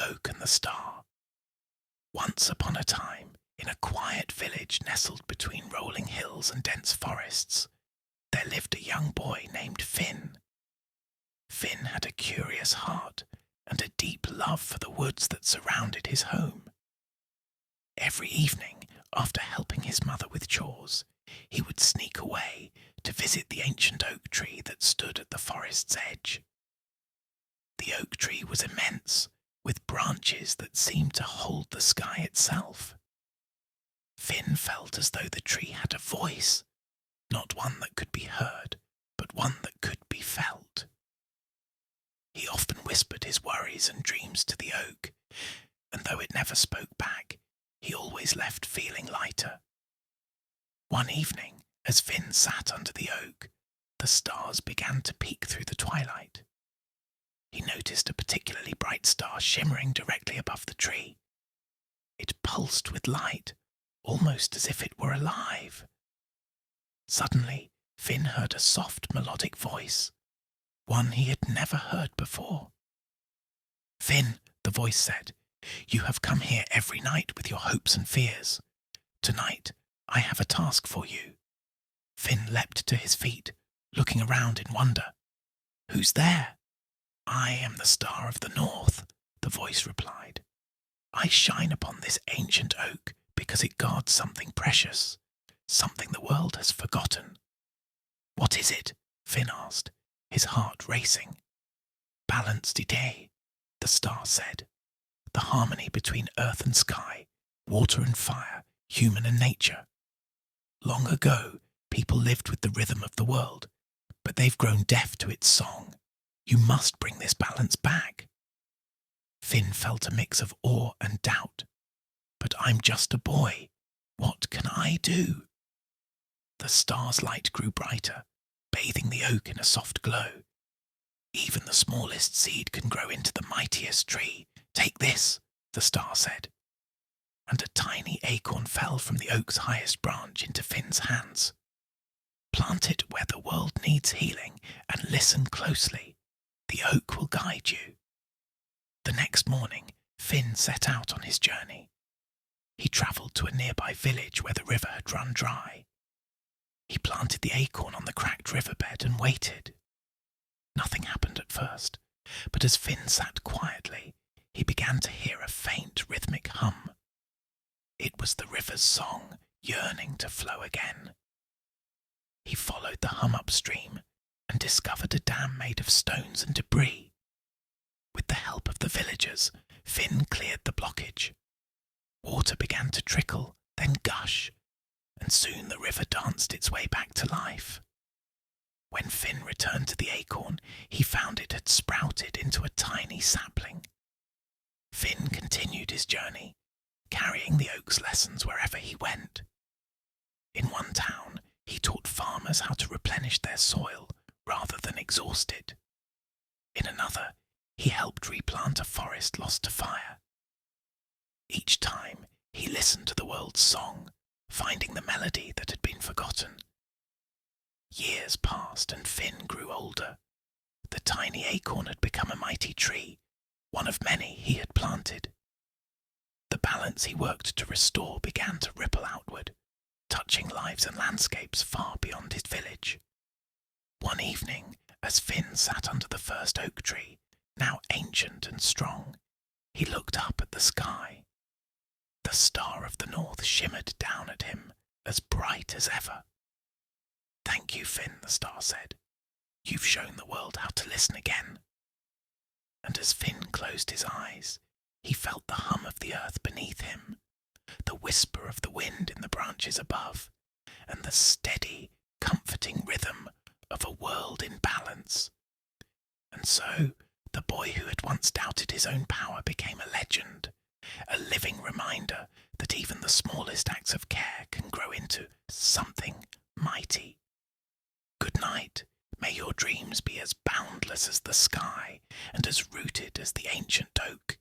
Oak and the Star. Once upon a time, in a quiet village nestled between rolling hills and dense forests, there lived a young boy named Finn. Finn had a curious heart and a deep love for the woods that surrounded his home. Every evening, after helping his mother with chores, he would sneak away to visit the ancient oak tree that stood at the forest's edge. The oak tree was immense, with branches that seemed to hold the sky itself. Finn felt as though the tree had a voice, not one that could be heard, but one that could be felt. He often whispered his worries and dreams to the oak, and though it never spoke back, he always left feeling lighter. One evening, as Finn sat under the oak, the stars began to peek through the twilight. He noticed a particularly bright star shimmering directly above the tree. It pulsed with light, almost as if it were alive. Suddenly, Finn heard a soft melodic voice, one he had never heard before. "Finn," the voice said, "you have come here every night with your hopes and fears. Tonight, I have a task for you." Finn leapt to his feet, looking around in wonder. "Who's there?" "I am the Star of the North," the voice replied. "I shine upon this ancient oak because it guards something precious, something the world has forgotten." "What is it?" Finn asked, his heart racing. "Balanced idée," the star said. "The harmony between earth and sky, water and fire, human and nature. Long ago, people lived with the rhythm of the world, but they've grown deaf to its song. You must bring this balance back." Finn felt a mix of awe and doubt. "But I'm just a boy. What can I do?" The star's light grew brighter, bathing the oak in a soft glow. "Even the smallest seed can grow into the mightiest tree. Take this," the star said. And a tiny acorn fell from the oak's highest branch into Finn's hands. "Plant it where the world needs healing and listen closely. The oak will guide you." The next morning, Finn set out on his journey. He travelled to a nearby village where the river had run dry. He planted the acorn on the cracked riverbed and waited. Nothing happened at first, but as Finn sat quietly, he began to hear a faint rhythmic hum. It was the river's song, yearning to flow again. He followed the hum upstream and discovered a dam made of stones and debris. With the help of the villagers, Finn cleared the blockage. Water began to trickle, then gush, and soon the river danced its way back to life. When Finn returned to the acorn, he found it had sprouted into a tiny sapling. Finn continued his journey, carrying the oak's lessons wherever he went. In one town, he taught farmers how to replenish their soil rather than exhaust it. In another, he helped replant a forest lost to fire. Each time, he listened to the world's song, finding the melody that had been forgotten. Years passed and Finn grew older. The tiny acorn had become a mighty tree, one of many he had planted. The balance he worked to restore began to ripple outward, touching lives and landscapes far beyond his village. One evening, as Finn sat under the first oak tree, now ancient and strong, he looked up at the sky. The Star of the North shimmered down at him, as bright as ever. "Thank you, Finn," the star said. "You've shown the world how to listen again." And as Finn closed his eyes, he felt the hum of the earth beneath him, the whisper of the wind in the branches above, and the steady, comforting rhythm of a world in balance. And so, the boy who had once doubted his own power became a legend, a living reminder that even the smallest acts of care can grow into something mighty. Good night. May your dreams be as boundless as the sky and as rooted as the ancient oak.